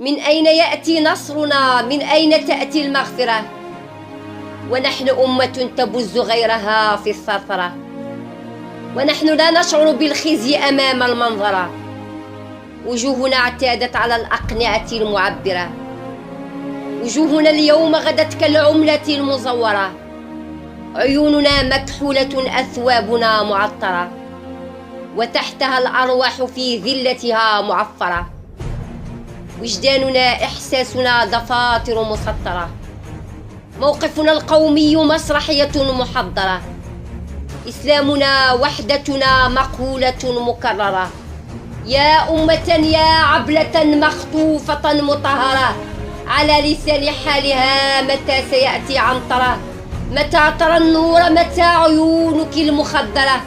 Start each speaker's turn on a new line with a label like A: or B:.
A: من أين يأتي نصرنا؟ من أين تأتي المغفرة؟ ونحن أمة تبز غيرها في الثرثرة، ونحن لا نشعر بالخزي أمام المنظرة. وجوهنا اعتادت على الأقنعة المعبرة، وجوهنا اليوم غدت كالعملة المزورة. عيوننا مكحولة، أثوابنا معطرة، وتحتها الأرواح في ذلتها معفرة. وجداننا إحساسنا دفاتر مسطرة، موقفنا القومي مسرحية محضرة. إسلامنا وحدتنا مقولة مكررة. يا أمة يا عبلة مخطوفة مطهرة، على لسان حالها متى سيأتي عنترة؟ متى ترى النور؟ متى عيونك المخدرة؟